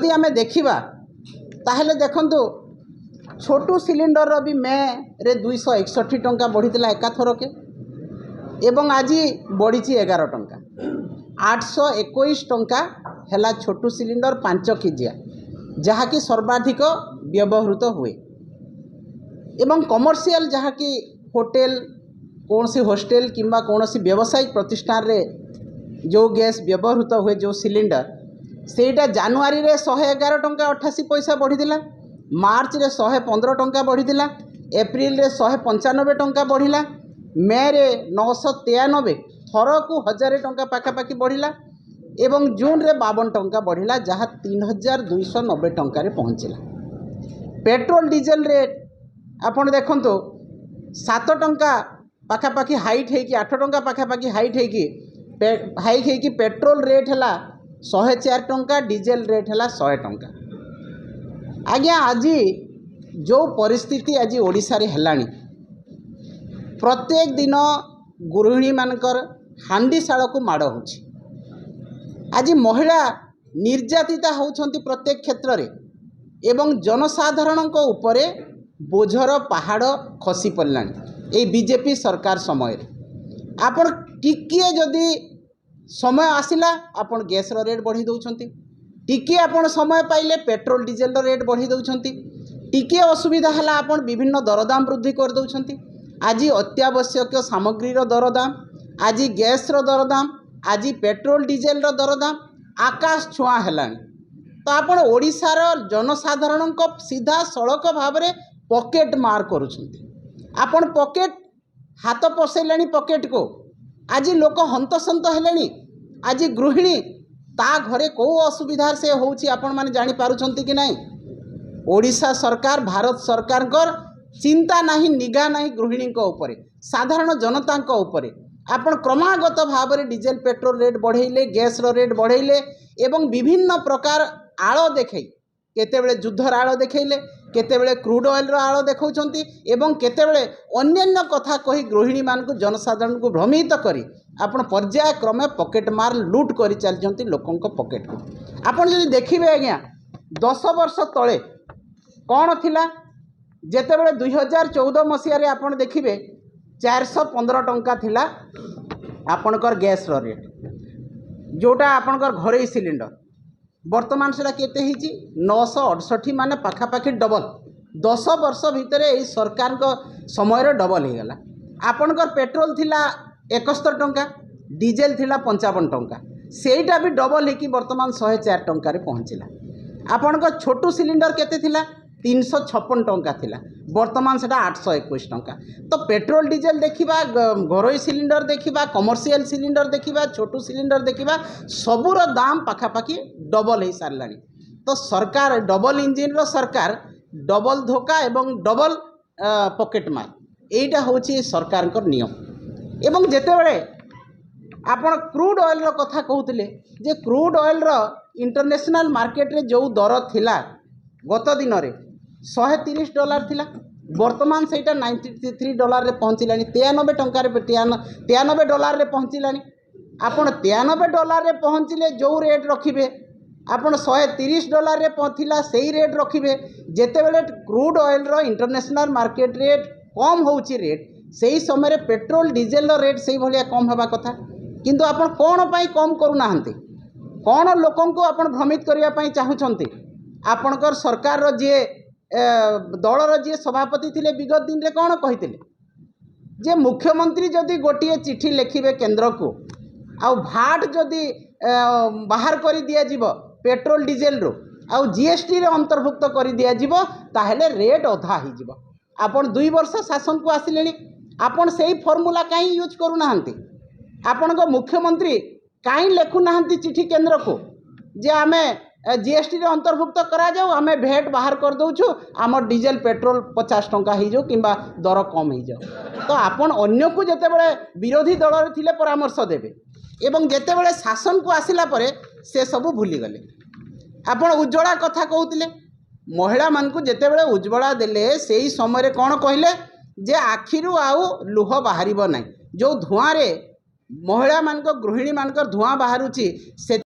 जदि आम देखा ताहले देखंतु छोटू सिलिंडर भी मे रे 261 टंका बढ़ीला एकाथरके एवं आज बढ़ी 11 टंका 821 टंका है छोटू सिलिंडर 5 केजिया जहाँकि सर्वाधिक व्यवहृत हुए एवं कमर्शियल जहाँकि होटेल कौन सी हॉस्टेल किंबा कौन सी व्यावसायिक प्रतिष्ठान रे जो गैस व्यवहृत हुए जो सिलिंडर सेटा जनवरी रे 111 टंका 88 पैसा बढ़ीला मार्च रे 115 टंका बढ़ीला एप्रिल रे 195 टंका बढ़ीला मे रे 993 थर को 1000 टंका पाखापाखि बढ़ीला एवं जून रे 52 टंका बढ़ीला जहाँ 3290 टंका पहुँचला। पेट्रोल डीजेल रेट आपण देखंतु 7 टंका पाखापाखि हाइट है कि 8 टंका पाखापाखि हाइट है कि पेट्रोल रेट है 104 टंका डीजेल रेट है 100 टंका। आज्ञा आज जो परिस्थिति आज ओडिशा रे हेलानी प्रत्येक दिन गृहिणी मानकर हांडीशाल को माड़ हो आज महिला निर्यातिता होती प्रत्येक क्षेत्र रे एवं जनसाधारण उपरे बोझर पहाड़ खसी पड़ानी ये बीजेपी सरकार समय आपण टिके जदि समय आसिला आपण गैस रेट बढ़ी दौरान टिके आपण समय पाइले पेट्रोल डीजेल रेट बढ़ी दौरान टिके असुविधा है आपण विभिन्न दरदाम वृद्धि कर दौरान आज अत्यावश्यक सामग्रीर दरदाम आज गैस दरदाम आज पेट्रोल डीजेल दरदाम आकाश छुआ है तो आपण ओडिशार जनसाधारण सीधा सड़क भाव में पॉकेट मार करुँच पॉकेट हाथ पसैले पॉकेट को आज लोक हंतसंत हेलेनी आज गृहिणी ता घरे कौ असुविधा से होउछि आपण माने जानि पारुछंती कि नहीं। ओडिशा सरकार भारत सरकार चिंता नहीं निगा नहीं गृहिणी उपरे साधारण जनता उपरे आपण क्रमागत भाव में डीजेल पेट्रोल रेट बढ़ेले गैस रेट बढ़ेले एवं विभिन्न प्रकार आड़ देखई केतेबेले युद्धर आड़ देखैले केतेबेले क्रूड ऑयल आड़ देखौछंती एवं केतेबेले अन्यान्य कथा कही गृहिणी मान जनसाधारण को भ्रमित करी आपण पर्याय क्रमे पॉकेट मार लूट कर चलती लोकों पॉकेट को आपण जदि देखिबे आज्ञा 10 वर्ष तले कौन थिला जेतेबेले 2014 मसीह रे आपण देखिबे 415 टंका थिला आपणकर गैस रेट जोटा आपणकर घरे सिलिंडर वर्तमान से केते हिची 968 माने पाखापाखि डबल 10 वर्ष भितर यही सरकार को समय डबल हो गला। आपणकर पेट्रोल थिला 71 टंका डीजेल थिला 55 टंका सेटा भी डबल हो वर्तमान 104 टंका पहुँचला। आपणकर छोटू सिलिंडर केते थिला 356 टंका थिला वर्तमान से 821 टंका। तो पेट्रोल डीजेल देखा घरोई सिलिंडर देखा कमर्शियल सिलिंडर देखा छोटू सिलिंडर देखा सबूर दाम पाखापाखि डबल हो सारा। तो सरकार डबल इंजिन रो सरकार डबल धोखा एवं डबल पॉकेट मार यहीटा हूँ सरकार नियम। एवं जितेबले आपण क्रूड ऑयल कथा कहते जे क्रूड ऑयल इंटरनेशनल मार्केट रे जो दर थिला गत दिन में $130 थिला वर्तमान से $93 पहुँचला 93 टंकार $93 पहुँचला। आपड़ $93 पहुँचले जो रेट रखिए आपड़ $130 थिला से रेट रखिए जितेबले crude oil international market rate कम होउची रेट से समय पेट्रोल डीजेल रेट से भाया कम होगा कथा किंतु आप कौन पाई कम करूना कौन लोकों को आप भ्रमित करने चाहूँगी। आपणकर सरकार जी दलर जी सभापति थे विगत दिन में कौन कहते जे मुख्यमंत्री जदि गोटे चिठी लिखे केंद्र को आउ भाट जदि बाहर कर दिज्व पेट्रोल डीजेल रो आउ जीएसटी रे अंतर्भुक्त कर दिज्व ताहले रेट अधा हो। आपण 2 वर्ष शासन को आसिले आपण से फर्मूला कहीं यूज करूना आपण मुख्यमंत्री कहीं लिखुना चिठी केंद्र को जे आमे जीएसटी रे अंतर्भुक्त करा जाऊ आमे भेट बाहर कर दउछु आम डीजेल पेट्रोल 50 टंका हो जाऊ किंबा दर कम हो जाऊ। तो आपण अन्य को जेतेबेले विरोधी दल रे थिले परामर्श देबे एवं जेतेबेले शासन को आसिला परे से सब भूली गले। आपण उज्ज्वला कथा कहउतिले महिला मान को जेतेबेले उज्ज्वला देले सेही समय कौन कहले जे आखिरु आउ लुह बाहरिबो नाही जो धुआं रे महिला मान गृहिणी मान धुआं बाहरुची से